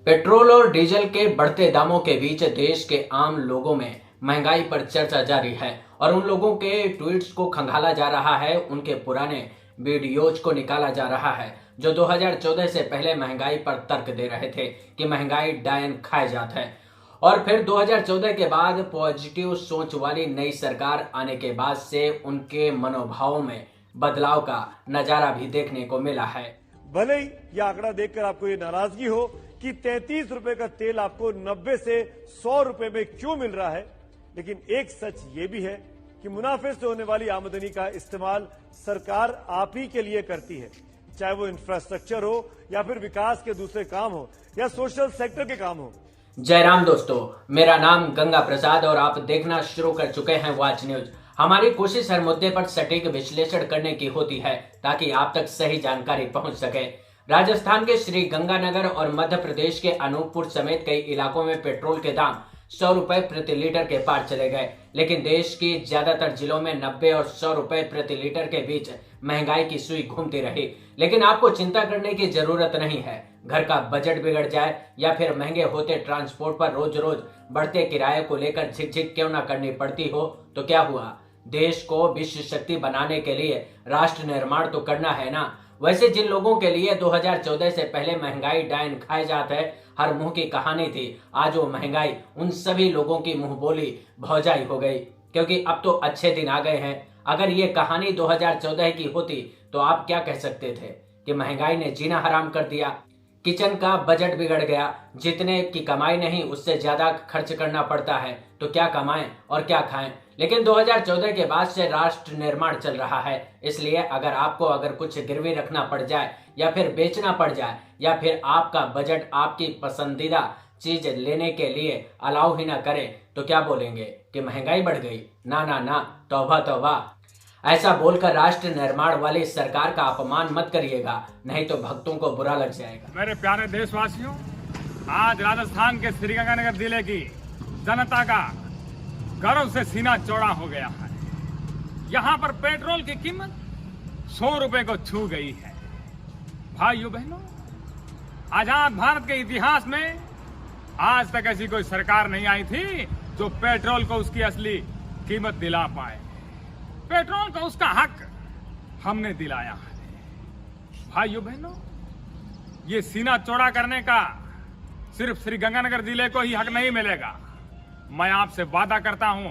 Petrol और diesel के बढ़ते दामों के बीच देश के आम लोगों में महंगाई पर चर्चा जारी है और उन लोगों के ट्वीट्स को खंगाला जा रहा है, उनके पुराने वीडियोज को निकाला जा रहा है जो 2014 से पहले महंगाई पर तर्क दे रहे थे कि महंगाई डायन खाए जात है। और फिर 2014 के बाद पॉजिटिव सोच वाली नई सरकार आने के बाद से उनके मनोभावों में बदलाव का नजारा भी देखने को मिला है। भले ही यह आंकड़ा देखकर आपको ये नाराजगी हो कि 33 रुपए का तेल आपको 90 से 100 रुपए में क्यों मिल रहा है, लेकिन एक सच ये भी है कि मुनाफे से होने वाली आमदनी का इस्तेमाल सरकार आप ही के लिए करती है, चाहे वो इंफ्रास्ट्रक्चर हो या फिर विकास के दूसरे काम हो या सोशल सेक्टर के काम हो। जय राम दोस्तों, मेरा नाम गंगा प्रसाद और आप देखना शुरू कर चुके हैं वॉच न्यूज। हमारी कोशिश हर मुद्दे पर सटीक विश्लेषण करने की होती है ताकि आप तक सही जानकारी पहुंच सके। राजस्थान के श्री गंगानगर और मध्य प्रदेश के अनूपपुर समेत कई इलाकों में पेट्रोल के दाम 100 रुपए प्रति लीटर के पार चले गए, लेकिन देश की ज्यादातर जिलों में 90 और 100 रुपए प्रति लीटर के बीच महंगाई की सुई घूमती रही। लेकिन आपको चिंता करने की जरूरत नहीं है। घर का बजट बिगड़ जाए या फिर महंगे होते ट्रांसपोर्ट पर रोज रोज बढ़ते किराए को लेकर झिकझिक क्यों ना करनी पड़ती हो तो क्या हुआ, देश को विश्व शक्ति बनाने के लिए राष्ट्र निर्माण तो करना है ना। वैसे जिन लोगों के लिए 2014 से पहले महंगाई डायन खाए जाते है हर मुंह की कहानी थी, आज वो महंगाई उन सभी लोगों की मुंह बोली भौजाई हो गई, क्योंकि अब तो अच्छे दिन आ गए हैं। अगर ये कहानी 2014 की होती तो आप क्या कह सकते थे कि महंगाई ने जीना हराम कर दिया, किचन का बजट बिगड़ गया, जितने की कमाई नहीं उससे ज्यादा खर्च करना पड़ता है, तो क्या कमाएं और क्या खाएं। लेकिन 2014 के बाद से राष्ट्र निर्माण चल रहा है, इसलिए अगर कुछ गिरवी रखना पड़ जाए या फिर बेचना पड़ जाए या फिर आपका बजट आपकी पसंदीदा चीज लेने के लिए अलाउ ही ना करे तो क्या बोलेंगे कि महंगाई बढ़ गई। ना ना ना, तौबा तौबा। ऐसा बोलकर राष्ट्र निर्माण वाली सरकार का अपमान मत करिएगा, नहीं तो भक्तों को बुरा लग जाएगा। मेरे प्यारे देशवासियों, आज राजस्थान के श्रीगंगानगर जिले की जनता का गर्व से सीना चौड़ा हो गया है। यहाँ पर पेट्रोल की कीमत 100 रुपए को छू गई है। भाइयों बहनों, आजाद भारत के इतिहास में आज तक ऐसी कोई सरकार नहीं आई थी जो पेट्रोल को उसकी असली कीमत दिला पाए। पेट्रोल को उसका हक हमने दिलाया है। भाइयों बहनों, ये सीना चौड़ा करने का सिर्फ श्रीगंगानगर जिले को ही हक नहीं मिलेगा। मैं आपसे वादा करता हूं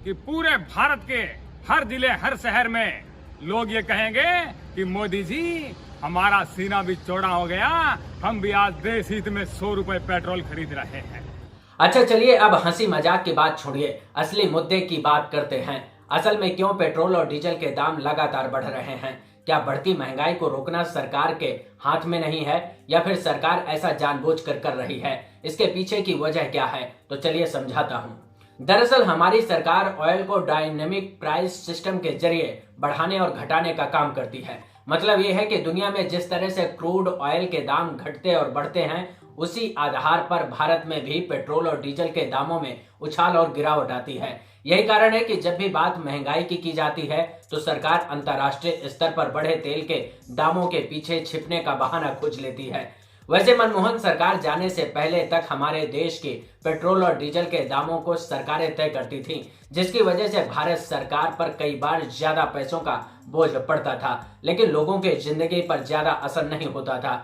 कि पूरे भारत के हर जिले हर शहर में लोग ये कहेंगे कि मोदी जी हमारा सीना भी चौड़ा हो गया, हम भी आज देश हित में 100 रुपए पेट्रोल खरीद रहे हैं। अच्छा चलिए, अब हंसी मजाक की बात छोड़िए, असली मुद्दे की बात करते हैं। असल में क्यों पेट्रोल और डीजल के दाम लगातार बढ़ रहे हैं? क्या बढ़ती महंगाई को रोकना सरकार के हाथ में नहीं है या फिर सरकार ऐसा जानबूझकर कर रही है? इसके पीछे की वजह क्या है तो चलिए समझाता हूं। दरअसल हमारी सरकार ऑयल को डायनेमिक प्राइस सिस्टम के जरिए बढ़ाने और घटाने का काम करती है। मतलब यह है कि दुनिया में जिस तरह से क्रूड ऑयल के दाम घटते और बढ़ते हैं, उसी आधार पर भारत में भी पेट्रोल और डीजल के दामों में उछाल और गिरावट आती है। यही कारण है कि जब भी बात महंगाई की जाती है तो सरकार अंतर्राष्ट्रीय स्तर पर बढ़े तेल के दामों के पीछे छिपने का बहाना खोज लेती है। वैसे मनमोहन सरकार जाने से पहले तक हमारे देश के पेट्रोल और डीजल के दामों को सरकारें तय करती थीं, जिसकी वजह से भारत सरकार पर कई बार ज्यादा पैसों का बोझ पड़ता था, लेकिन लोगों के जिंदगी पर ज्यादा असर नहीं होता था,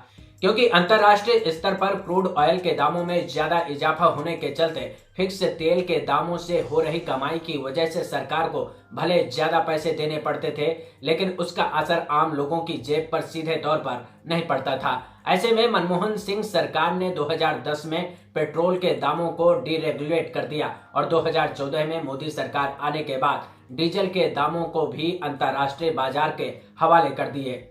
क्योंकि अंतर्राष्ट्रीय स्तर पर क्रूड ऑयल के दामों में ज्यादा इजाफा होने के चलते फिक्स तेल के दामों से हो रही कमाई की वजह से सरकार को भले ज्यादा पैसे देने पड़ते थे, लेकिन उसका असर आम लोगों की जेब पर सीधे तौर पर नहीं पड़ता था। ऐसे में मनमोहन सिंह सरकार ने 2010 में पेट्रोल के दामों को डीरेगुलेट कर दिया और 2014 में मोदी सरकार आने के बाद डीजल के दामों को भी अंतर्राष्ट्रीय बाजार के हवाले कर दिए।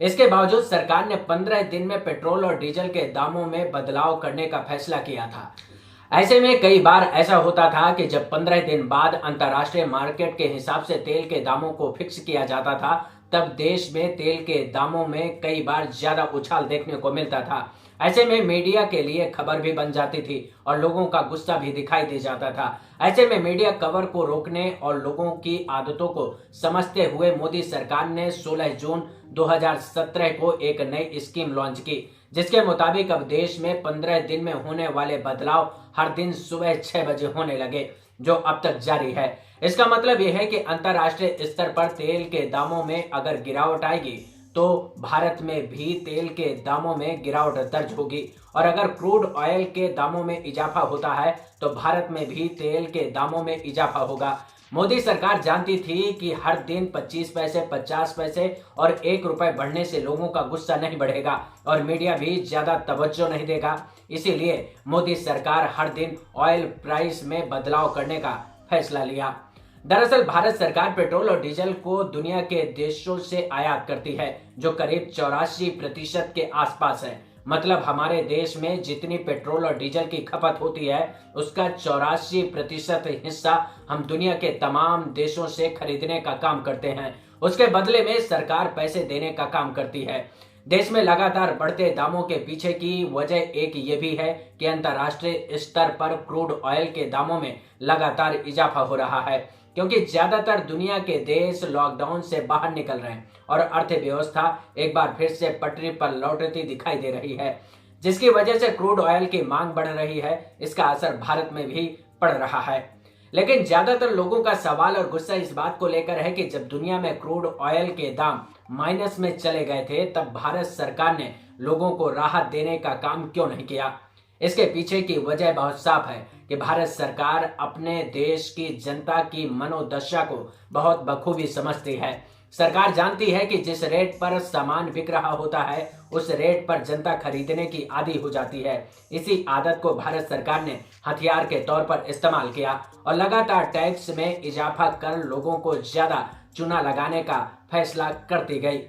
इसके बावजूद सरकार ने 15 दिन में पेट्रोल और डीजल के दामों में बदलाव करने का फैसला किया था। ऐसे में कई बार ऐसा होता था कि जब 15 दिन बाद अंतर्राष्ट्रीय मार्केट के हिसाब से तेल के दामों को फिक्स किया जाता था, तब देश में तेल के दामों में कई बार ज्यादा उछाल देखने को मिलता था। ऐसे में मीडिया के लिए खबर भी बन जाती थी और लोगों का गुस्सा भी दिखाई दे जाता था। ऐसे में मीडिया कवर को रोकने और लोगों की आदतों को समझते हुए मोदी सरकार ने 16 जून 2017 को एक नई स्कीम लॉन्च की, जिसके मुताबिक अब देश में 15 दिन में होने वाले बदलाव हर दिन सुबह 6 बजे होने लगे, जो अब तक जारी है। इसका मतलब यह है कि अंतर्राष्ट्रीय स्तर पर तेल के दामों में अगर गिरावट आएगी तो भारत में भी तेल के दामों में गिरावट दर्ज होगी, और अगर क्रूड ऑयल के दामों में इजाफा होता है तो भारत में भी तेल के दामों में इजाफा होगा। मोदी सरकार जानती थी कि हर दिन 25 पैसे, 50 पैसे और 1 रुपए बढ़ने से लोगों का गुस्सा नहीं बढ़ेगा और मीडिया भी ज्यादा तवज्जो नहीं देगा। इसीलिए मोदी सरकार हर दिन ऑयल प्राइस में बदलाव करने का फैसला लिया। दरअसल भारत सरकार पेट्रोल और डीजल को दुनिया के देशों से आयात करती है, जो करीब 84% के आसपास है। मतलब हमारे देश में जितनी पेट्रोल और डीजल की खपत होती है उसका 84% हिस्सा हम दुनिया के तमाम देशों से खरीदने का काम करते हैं। उसके बदले में सरकार पैसे देने का काम करती है। देश में लगातार बढ़ते दामों के पीछे की वजह एक ये भी है कि अंतर्राष्ट्रीय स्तर पर क्रूड ऑयल के दामों में लगातार इजाफा हो रहा है, क्योंकि ज्यादातर दुनिया के देश लॉकडाउन से बाहर निकल रहे हैं और अर्थव्यवस्था एक बार फिर से पटरी पर लौटती दिखाई दे रही है, जिसकी वजह से क्रूड ऑयल की मांग बढ़ रही है। इसका असर भारत में भी पड़ रहा है। लेकिन ज्यादातर लोगों का सवाल और गुस्सा इस बात को लेकर है कि जब दुनिया में क्रूड ऑयल के दाम माइनस में चले गए थे तब भारत सरकार ने लोगों को राहत देने का काम क्यों नहीं किया। इसके पीछे की वजह बहुत साफ है कि भारत सरकार अपने देश की जनता की मनोदशा को बहुत बखूबी समझती है। सरकार जानती है कि जिस रेट पर सामान बिक रहा होता है उस रेट पर जनता खरीदने की आदी हो जाती है। इसी आदत को भारत सरकार ने हथियार के तौर पर इस्तेमाल किया और लगातार टैक्स में इजाफा कर लोगों को ज्यादा चूना लगाने का फैसला करती गई।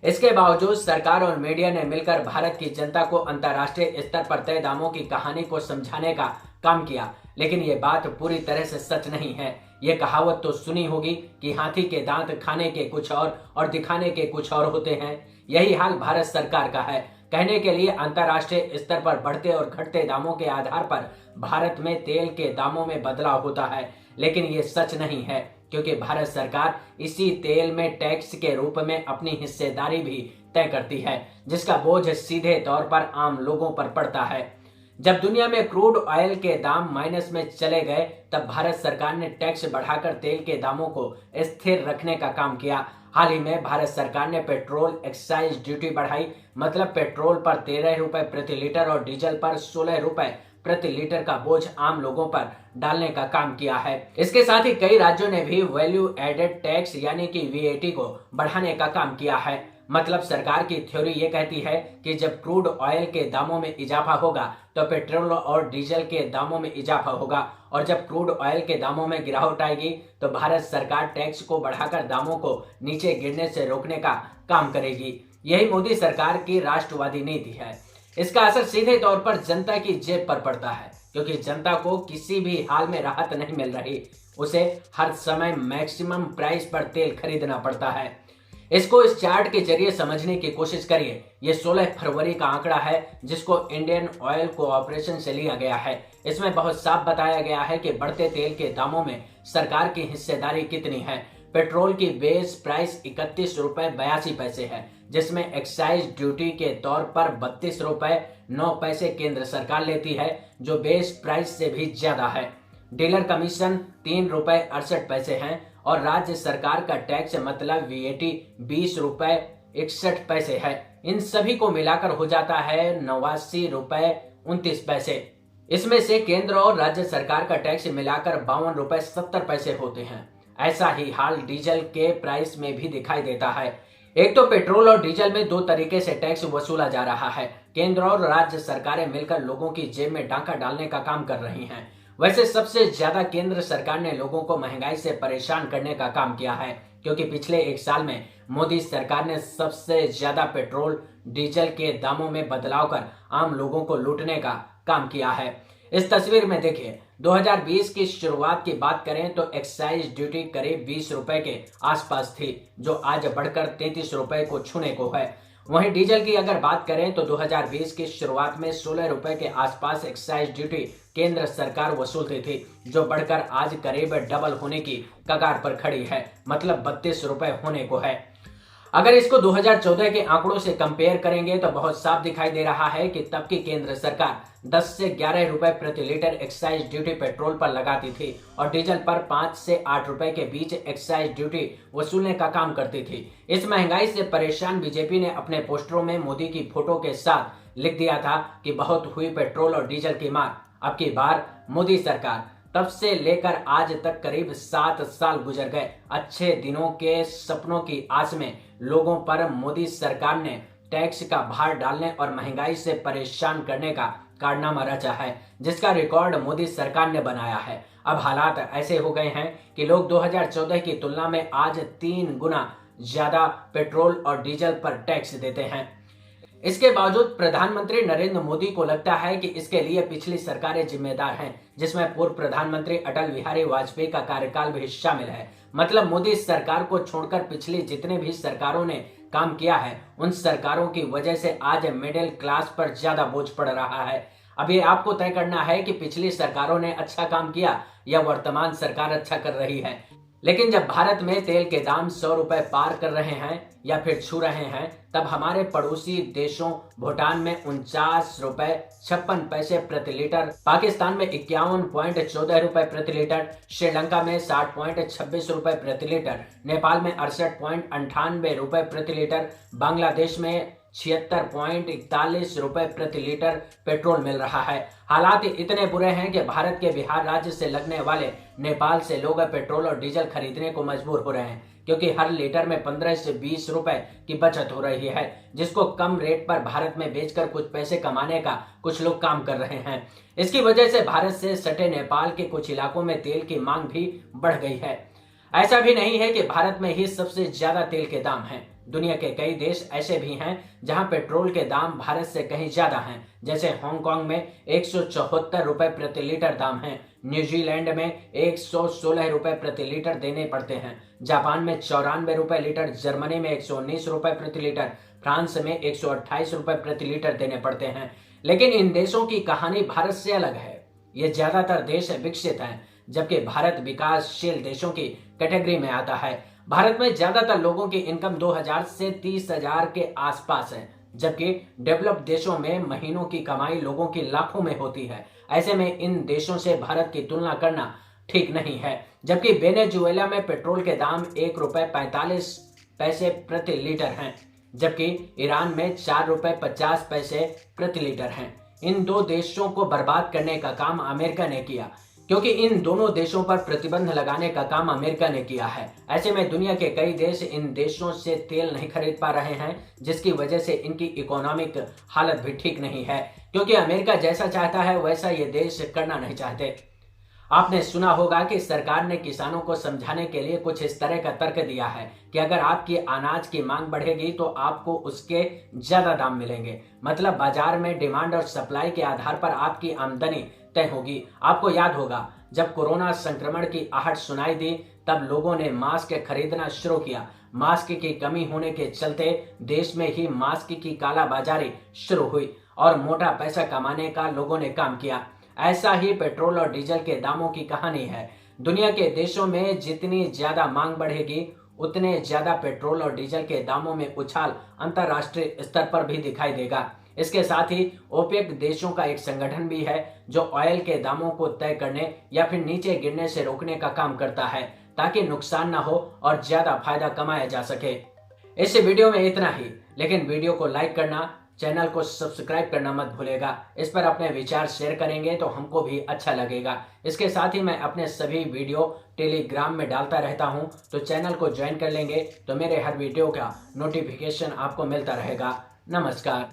इसके बावजूद सरकार और मीडिया ने मिलकर भारत की जनता को अंतर्राष्ट्रीय स्तर पर तय दामों की कहानी को समझाने का काम किया, लेकिन ये बात पूरी तरह से सच नहीं है। ये कहावत तो सुनी होगी कि हाथी के दांत खाने के कुछ और दिखाने के कुछ और होते हैं। यही हाल भारत सरकार का है। कहने के लिए अंतर्राष्ट्रीय स्तर पर बढ़ते और घटते दामों के आधार पर भारत में तेल के दामों में बदलाव होता है, लेकिन ये सच नहीं है, क्योंकि भारत सरकार इसी तेल में टैक्स के रूप में अपनी हिस्सेदारी भी तय करती है, जिसका बोझ सीधे तौर पर आम लोगों पर पड़ता है। जब दुनिया में क्रूड ऑयल के दाम माइनस में चले गए तब भारत सरकार ने टैक्स बढ़ाकर तेल के दामों को स्थिर रखने का काम किया। हाल ही में भारत सरकार ने पेट्रोल एक्साइज ड्यूटी बढ़ाई, मतलब पेट्रोल पर 13 रुपए प्रति लीटर और डीजल पर 16 रुपए प्रति लीटर का बोझ आम लोगों पर डालने का काम किया है। इसके साथ ही कई राज्यों ने भी वैल्यू एडेड टैक्स यानी कि VAT को बढ़ाने का काम किया है। मतलब सरकार की थ्योरी ये कहती है कि जब क्रूड ऑयल के दामों में इजाफा होगा तो पेट्रोल और डीजल के दामों में इजाफा होगा, और जब क्रूड ऑयल के दामों में गिरावट आएगी तो भारत सरकार टैक्स को बढ़ाकर दामों को नीचे गिरने से रोकने का काम करेगी। यही मोदी सरकार की राष्ट्रवादी नीति है। इसका असर सीधे तौर पर जनता की जेब पर पड़ता है, क्योंकि जनता को किसी भी हाल में राहत नहीं मिल रही। उसे हर समय मैक्सिमम प्राइस पर तेल खरीदना पड़ता है। इसको इस चार्ट के जरिए समझने की कोशिश करिए। ये 16 फरवरी का आंकड़ा है जिसको इंडियन ऑयल कोऑपरेशन से लिया गया है। इसमें बहुत साफ बताया गया है कि बढ़ते तेल के दामों में सरकार की हिस्सेदारी कितनी है। पेट्रोल की बेस प्राइस 31 रुपए 82 पैसे है, जिसमें एक्साइज ड्यूटी के तौर पर 32 रुपए 9 पैसे केंद्र सरकार लेती है, जो बेस प्राइस से भी ज्यादा है। डीलर कमीशन 3 रुपए 68 पैसे हैं और राज्य सरकार का टैक्स मतलब VAT 20 रुपए 61 पैसे है। इन सभी को मिलाकर हो जाता है 89 रुपए 29 पैसे। इसमें से केंद्र और राज्य सरकार का टैक्स मिलाकर 52 रुपए 70 पैसे होते हैं। ऐसा ही हाल डीजल के प्राइस में भी दिखाई देता है। एक तो पेट्रोल और डीजल में 2 तरीके से टैक्स वसूला जा रहा है। केंद्र और राज्य सरकारें मिलकर लोगों की जेब में डाका डालने का काम कर रही हैं। वैसे सबसे ज्यादा केंद्र सरकार ने लोगों को महंगाई से परेशान करने का काम किया है, क्योंकि पिछले 1 साल में मोदी सरकार ने सबसे ज्यादा पेट्रोल डीजल के दामों में बदलाव कर आम लोगों को लूटने का काम किया है। इस तस्वीर में देखिए, 2020 की शुरुआत की बात करें तो एक्साइज ड्यूटी करीब 20 रुपए के आसपास थी, जो आज बढ़कर 33 रुपए को छूने को है। वहीं डीजल की अगर बात करें तो 2020 की शुरुआत में 16 रुपए के आसपास एक्साइज ड्यूटी केंद्र सरकार वसूलती थी, जो बढ़कर आज करीब डबल होने की कगार पर खड़ी है, मतलब 32 रुपए होने को है। अगर इसको 2014 के आंकड़ों से कंपेयर करेंगे तो बहुत साफ दिखाई दे रहा है कि तब की केंद्र सरकार 10 से 11 रुपए प्रति लीटर एक्साइज ड्यूटी पेट्रोल पर लगाती थी और डीजल पर 5 से 8 रुपए के बीच एक्साइज ड्यूटी वसूलने का काम करती थी। इस महंगाई से परेशान बीजेपी ने अपने पोस्टरों में मोदी की फोटो के साथ लिख दिया था कि बहुत हुई पेट्रोल और डीजल की मार, अब की बार मोदी सरकार। तब से लेकर आज तक करीब 7 साल गुजर गए। अच्छे दिनों के सपनों की आस में लोगों पर मोदी सरकार ने टैक्स का भार डालने और महंगाई से परेशान करने का कारनामा रचा है, जिसका रिकॉर्ड मोदी सरकार ने बनाया है। अब हालात ऐसे हो गए हैं कि लोग 2014 की तुलना में आज 3 गुना ज्यादा पेट्रोल और डीजल पर टैक्स देते हैं। इसके बावजूद प्रधानमंत्री नरेंद्र मोदी को लगता है कि इसके लिए पिछली सरकारें जिम्मेदार हैं, जिसमें पूर्व प्रधानमंत्री अटल बिहारी वाजपेयी का कार्यकाल भी शामिल है। मतलब मोदी सरकार को छोड़कर पिछली जितने भी सरकारों ने काम किया है, उन सरकारों की वजह से आज मिडिल क्लास पर ज्यादा बोझ पड़ रहा है। अब ये आपको तय करना है कि पिछली सरकारों ने अच्छा काम किया या वर्तमान सरकार अच्छा कर रही है। लेकिन जब भारत में तेल के दाम 100 रुपए पार कर रहे हैं या फिर छू रहे हैं, तब हमारे पड़ोसी देशों भूटान में 49 रुपए 56 पैसे प्रति लीटर, पाकिस्तान में 51.14 रुपए प्रति लीटर, श्रीलंका में 60.26 रुपए प्रति लीटर, नेपाल में 68.98 रुपए प्रति लीटर, बांग्लादेश में 76.41 रुपए प्रति लीटर पेट्रोल मिल रहा है। हालात इतने बुरे हैं कि भारत के बिहार राज्य से लगने वाले नेपाल से लोग पेट्रोल और डीजल खरीदने को मजबूर हो रहे हैं, क्योंकि हर लीटर में 15 से 20 रुपए की बचत हो रही है, जिसको कम रेट पर भारत में बेचकर कुछ पैसे कमाने का कुछ लोग काम कर रहे हैं। इसकी वजह से भारत से सटे नेपाल के कुछ इलाकों में तेल की मांग भी बढ़ गई है। ऐसा भी नहीं है कि भारत में ही सबसे ज्यादा तेल के दाम हैं। दुनिया के कई देश ऐसे भी हैं जहां पेट्रोल के दाम भारत से कहीं ज्यादा हैं। जैसे हांगकांग में 174 रुपए प्रति लीटर दाम है, न्यूजीलैंड में 116 रुपए प्रति लीटर देने पड़ते हैं, जापान में 94 रुपए लीटर, जर्मनी में 119 रुपए प्रति लीटर, फ्रांस में 128 रुपए प्रति लीटर देने पड़ते हैं। लेकिन इन देशों की कहानी भारत से अलग है। ये ज्यादातर देश विकसित हैं, जबकि भारत विकासशील देशों की कैटेगरी में आता है। भारत में ज्यादातर लोगों की इनकम 2000 से 30,000 के आसपास है, जबकि डेवलप्ड देशों में महीनों की कमाई लोगों की लाखों में होती है। ऐसे में इन देशों से भारत की तुलना करना ठीक नहीं है। जबकि वेनेजुएला में पेट्रोल के दाम 1 रुपए 45 पैसे प्रति लीटर हैं, जबकि ईरान में 4 रुपए 50 पैसे प्रति लीटर हैं। इन दो देशों को बर्बाद करने का काम अमेरिका ने किया, क्योंकि इन दोनों देशों पर प्रतिबंध लगाने का काम अमेरिका ने किया है। ऐसे में दुनिया के कई देश इन देशों से तेल नहीं खरीद पा रहे हैं, जिसकी वजह से इनकी इकोनॉमिक हालत भी ठीक नहीं है, क्योंकि अमेरिका जैसा चाहता है वैसा ये देश करना नहीं चाहते। आपने सुना होगा कि सरकार ने किसानों को समझाने के लिए कुछ इस तरह का तर्क दिया है कि अगर आपकी अनाज की मांग बढ़ेगी तो आपको उसके ज्यादा दाम मिलेंगे। मतलब बाजार में डिमांड और सप्लाई के आधार पर आपकी आमदनी तय होगी। आपको याद होगा जब कोरोना संक्रमण की आहट सुनाई दी, तब लोगों ने मास्क खरीदना शुरू किया। मास्क की कमी होने के चलते देश में ही मास्क की कालाबाजारी शुरू हुई और मोटा पैसा कमाने का लोगों ने काम किया। ऐसा ही पेट्रोल और डीजल के दामों की कहानी है। दुनिया के देशों में जितनी ज्यादा मांग बढ़ेगी, उतने ज्यादा पेट्रोल और डीजल के दामों में उछाल अंतरराष्ट्रीय स्तर पर भी दिखाई देगा। इसके साथ ही ओपेक देशों का एक संगठन भी है जो ऑयल के दामों को तय करने या फिर नीचे गिरने से रोकने का काम करता है, ताकि नुकसान ना हो और ज्यादा फायदा कमाया जा सके। इस वीडियो में इतना ही, लेकिन वीडियो को लाइक करना, चैनल को सब्सक्राइब करना मत भूलेगा। इस पर अपने विचार शेयर करेंगे तो हमको भी अच्छा लगेगा। इसके साथ ही मैं अपने सभी वीडियो टेलीग्राम में डालता रहता हूं, तो चैनल को ज्वाइन कर लेंगे तो मेरे हर वीडियो का नोटिफिकेशन आपको मिलता रहेगा। नमस्कार।